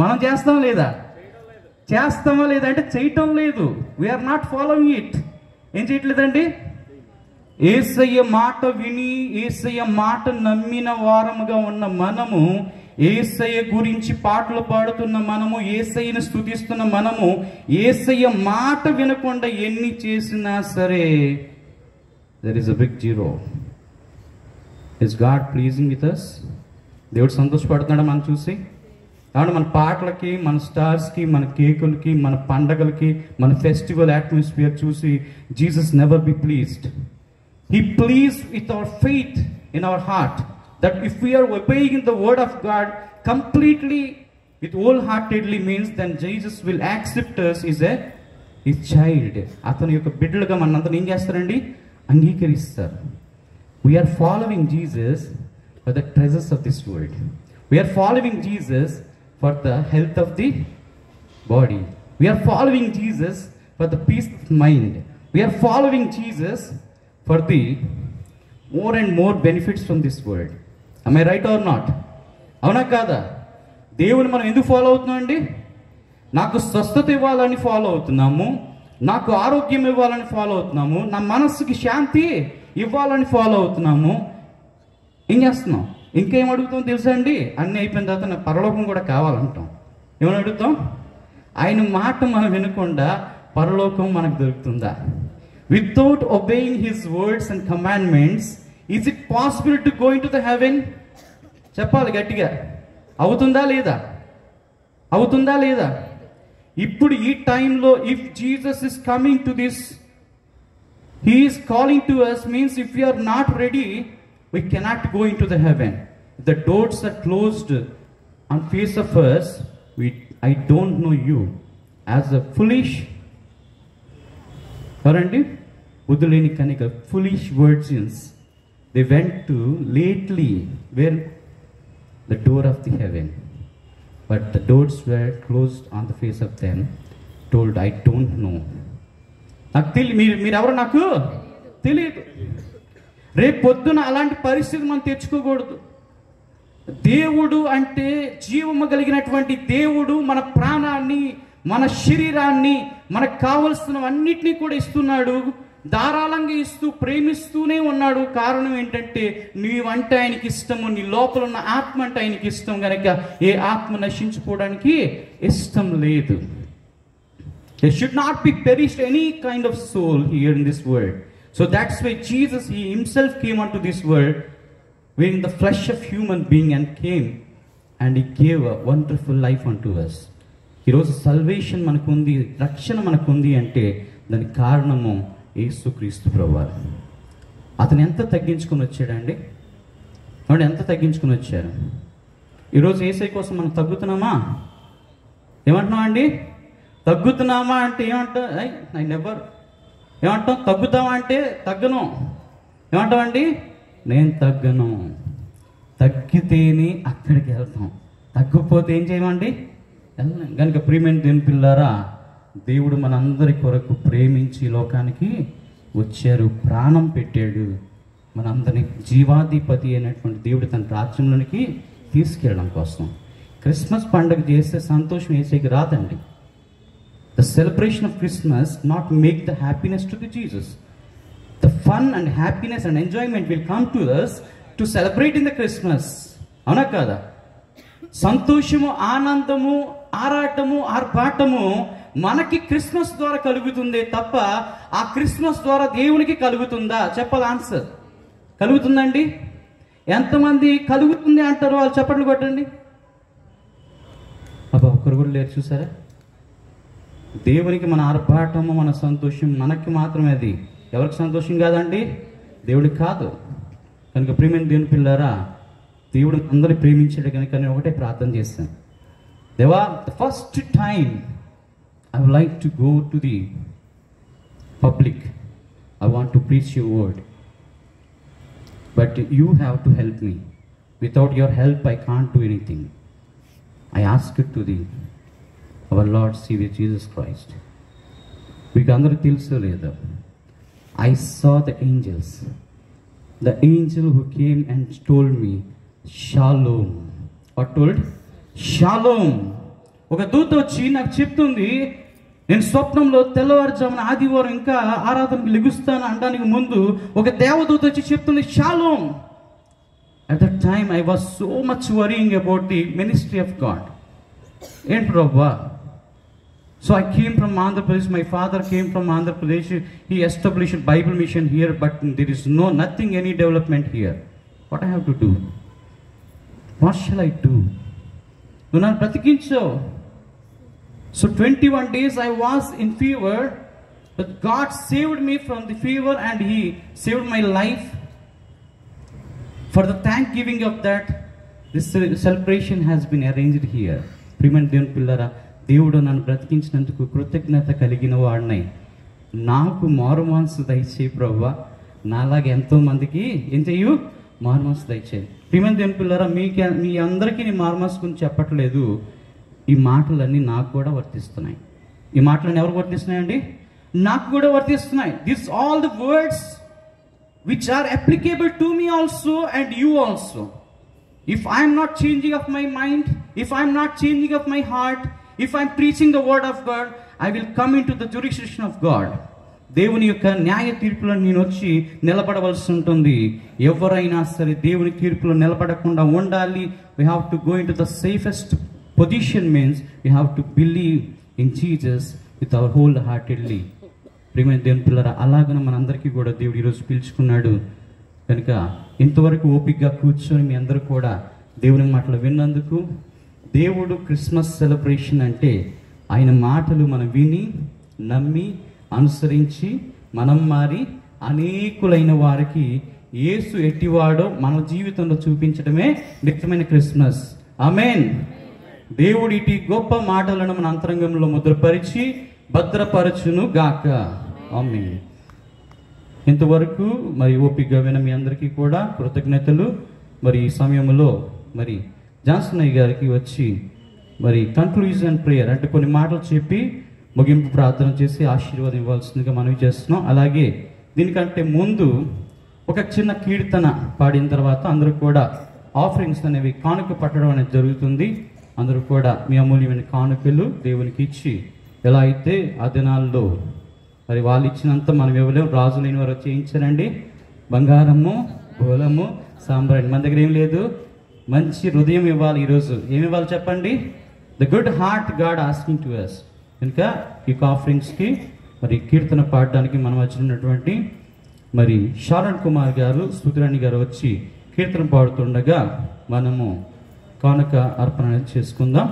మనం చేస్తాం లేదా? చేస్తామా లేదా అంటే చేయటం లేదు. We're not following it. ఏం చేయట్లేదండి? యేసయ్య మాట విని యేసయ్య మాట నమ్మిన వారముగా ఉన్న మనము, యేసయ్య గురించి పాటలు పాడుతున్న మనము, యేసయ్యను స్తుతిస్తున్న మనము, యేసయ్య మాట వినకుండా ఎన్ని చేసినా సరే there is a big zero. Is God pleasing with us? దేవుడు సంతోషపడుతున్నాడా మనం చూసి? కాబట్టి మన పాటలకి, మన స్టార్స్కి, మన కేకులకి, మన పండగలకి, మన ఫెస్టివల్ అట్మాస్ఫియర్ చూసి Jesus never be pleased. He pleased with our faith in our heart, that if we are obeying the word of God completely with wholeheartedly, means then Jesus will accept us as his child. అతని యొక్క బిడ్డలుగా మనందరం ఏం చేస్తారండి? అంగీకరిస్తారు. We are following Jesus for the treasures of this world. We are following Jesus for the health of the body. We are following Jesus for the peace of mind. We are following Jesus for the more and more benefits from this world. Am I right or not? అవునా కాదా? దేవుని మనం ఎందుకు follow అవుతున్నాం అండి? నాకు స్వస్థత ఇవ్వాలని ఫాలో అవుతున్నాము, నాకు ఆరోగ్యం ఇవ్వాలని ఫాలో అవుతున్నాము, నా మనస్సుకి శాంతి ఇవ్వాలని ఫాలో అవుతున్నాము. ఏం చేస్తున్నాం? ఇంకేం అడుగుతాం తెలుసా అండి? అన్నీ అయిపోయిన తర్వాత నాకు పరలోకం కూడా కావాలంటాం. ఏమని అడుగుతాం? ఆయన మాట మనం వినకుండా పరలోకం మనకు దొరుకుతుందా? Without obeying his words and commandments, is it possible to go into the heaven? చెప్పాలి గట్టిగా. అవుతుందా లేదా? అవుతుందా లేదా? ఇప్పుడు ఈ టైంలో if Jesus is coming to this, he is calling to us, means if we are not ready, we cannot go into the heaven. If the doors are closed on face of us, I don't know you as a foolish, ఎవరండి? బుద్ధి లేని కనిక, foolish virgins. They went to lately where the door of the heaven, but the doors were closed on the face of them, told I don't know. నాకు మీరెవరో నాకు తెలియదు. రేపు పొద్దున అలాంటి పరిస్థితి మనం తెచ్చుకోకూడదు. దేవుడు అంటే జీవము కలిగినటువంటి దేవుడు మన ప్రాణాన్ని, మన శరీరాన్ని, మనకు కావలసినవన్నిటినీ కూడా ఇస్తున్నాడు. ధారాళంగా ఇస్తూ ప్రేమిస్తూనే ఉన్నాడు. కారణం ఏంటంటే నీవంటే ఆయనకి ఇష్టము, నీ లోపల ఉన్న ఆత్మ అంటే ఆయనకి ఇష్టం కనుక ఏ ఆత్మ నశించిపోవడానికి ఇష్టం లేదు. There should not be perished any kind of soul here in this world. So that's why Jesus, he himself came unto this world wearing the flesh of human being and came and he gave a wonderful life unto us. ఈరోజు salvation మనకుంది, రక్షణ మనకుంది అంటే దానికి కారణము యేసుక్రీస్తు ప్రభువారు. అతను ఎంత తగ్గించుకొని వచ్చాడండి? వాడు ఎంత తగ్గించుకొని వచ్చారు? ఈరోజు యేసయ్య కోసం మనం తగ్గుతున్నామా? ఏమంటున్నాం అండి? తగ్గుతున్నామా అంటే ఏమంటాం? I never. ఏమంటాం? తగ్గుతామా అంటే తగ్గను. ఏమంటామండి? నేను తగ్గను. తగ్గితేనే అక్కడికి వెళ్తాం, తగ్గిపోతే ఏం చేయమండి? వెళ్ళలేం. కనుక ప్రియమైన దేవుని పిల్లారా, దేవుడు మనందరి కొరకు ప్రేమించి లోకానికి వచ్చారు, ప్రాణం పెట్టాడు. మనందరినీ జీవాధిపతి అయినటువంటి దేవుడు తన రాజ్యంలోనికి తీసుకెళ్ళడం కోసం. క్రిస్మస్ పండుగ చేస్తే సంతోషం యేసయ్యకి రాదండి. The celebration of Christmas not make the happiness to the Jesus. The fun and happiness and enjoyment will come to us to celebrate in the Christmas. అవునా కాదా? సంతోషము, ఆనందము, ఆరాటము, ఆర్భాటము మనకి క్రిస్మస్ ద్వారా కలుగుతుందే తప్ప ఆ క్రిస్మస్ ద్వారా దేవునికి కలుగుతుందా? చెప్పాలి ఆన్సర్. కలుగుతుందండి? ఎంతమంది కలుగుతుంది అంటారు? వాళ్ళు చప్పట్లు కొట్టండి. అబ్బా, ఒక్కరు కూడా లేరు. చూసారా? దేవునికి మన ఆర్భాటము, మన సంతోషం మనకి మాత్రమే. అది ఎవరికి సంతోషం కాదండి? దేవుడికి కాదు. కనుక ప్రియమైన దేవుని పిల్లారా, దేవుడు అందరినీ ప్రేమించాడు కనుక నేను ఒకటే ప్రార్థన చేస్తాను. దేవా, the first time I would like to go to the public. I want to preach your word. But you have to help me. Without your help, I can't do anything. I ask it to thee, our Lord Savior Jesus Christ. మీకు అందరూ తెలుసో లేదో, I saw the angels. The angel who came and told me, Shalom. What told? Shalom. ఒక దూత వచ్చి నాకు చెప్తుంది, నేను స్వప్నంలో తెల్లవారుజామున ఆదివారం ఇంకా ఆరాధనకు లెగుస్తాను అనడానికి ముందు ఒక దేవదూత వచ్చి చెప్తుంది shalom. At that time I was so much worrying about the ministry of God. ఏంటి ప్రభా? So I came from Andhra Pradesh. My father came from Andhra Pradesh. He established a Bible mission here, but there is nothing, any development here. What I have to do? What shall I do? నువ్వు నన్ను బ్రతికించావు. So 21 days I was in fever, but God saved me from the fever and He saved my life. For the thanksgiving of that, this celebration has been arranged here. ప్రియమైన దేవుని పిల్లరా, దేవుడు నన్ను బ్రతికించినందుకు కృతజ్ఞత కలిగిన వాడినై. నాకు మారు మనసు దయచేయి ప్రభువా. నాలాగా ఎంతో మందికి ఏం చెయ్యు? మారు మనసు దయచేయి. ప్రియమైన దేవుని పిల్లరా, మీ అందరికీ నేను మారు మనసు గురించి చెప్పట్లేదు. ఈ మాటలన్నీ నాకు కూడా వర్తిస్తున్నాయి. ఈ మాటలన్నీ ఎవరికి వర్తిస్తున్నాయండి? నాకు కూడా వర్తిస్తున్నాయి. This all the words which are applicable to me also and you also. If I am not changing of my mind, if I am not changing of my heart, if I am preaching the word of God, I will come into the jurisdiction of God. దేవుని యొక్క న్యాయ తీర్పులో నేను వచ్చి నిలబడవలసి ఉంటుంది. ఎవరైనా సరే దేవుని తీర్పులో నిలబడకుండా ఉండాలి. We have to go into the safest position, means we have to believe in Jesus with our wholeheartedly. ప్రియమైన దేవుని పిల్లరా, అలాగనే మనందరికీ కూడా దేవుడు ఈరోజు పిలుచుకున్నాడు. కనుక ఇంతవరకు ఓపికగా కూర్చొని మీ అందరూ కూడా దేవుని మాటలు విన్నందుకు, దేవుడు క్రిస్మస్ సెలబ్రేషన్ అంటే ఆయన మాటలు మనం విని నమ్మి అనుసరించి మనం మారి అనేకులైన వారికి యేసు ఎట్టివాడో మన జీవితంలో చూపించడమే నిత్యమైన క్రిస్మస్. ఆమేన్. దేవుడు ఇటు గొప్ప మాటలను మన అంతరంగంలో ముద్రపరిచి భద్రపరచును గాక. ఆమేన్. ఇంతవరకు మరి ఓపికగా విన మీ అందరికీ కూడా కృతజ్ఞతలు. మరి ఈ సమయంలో మరి జాన్సన్ అయ్య గారికి వచ్చి మరి కన్క్లూజన్ ప్రేయర్ అంటే కొన్ని మాటలు చెప్పి ముగింపు ప్రార్థన చేసి ఆశీర్వాదం ఇవ్వాల్సిందిగా మనవి చేస్తున్నాం. అలాగే దీనికంటే ముందు ఒక చిన్న కీర్తన పాడిన తర్వాత అందరూ కూడా ఆఫరింగ్స్ అనేవి కానుక పట్టడం అనేది జరుగుతుంది. అందరూ కూడా మీ అమూల్యమైన కానుకలు దేవునికి ఇచ్చి, ఎలా అయితే ఆ దినాల్లో మరి వాళ్ళు ఇచ్చినంత మనం ఇవ్వలేము. రాజులైన వారు చేయించారండి. బంగారము, బోలము, సాంబ్రాణి. మన దగ్గర ఏం లేదు. మంచి హృదయం ఇవ్వాలి. ఈరోజు ఏమి ఇవ్వాలి చెప్పండి? The good heart God asking to us. కనుక ఈ ఆఫరింగ్స్కి మరి కీర్తన పాడడానికి మనం వచ్చినటువంటి మరి శారణ్ కుమార్ గారు, స్తుతిరాణి గారు వచ్చి కీర్తన పాడుతుండగా మనము కానుక అర్పణ చేసుకుందాం.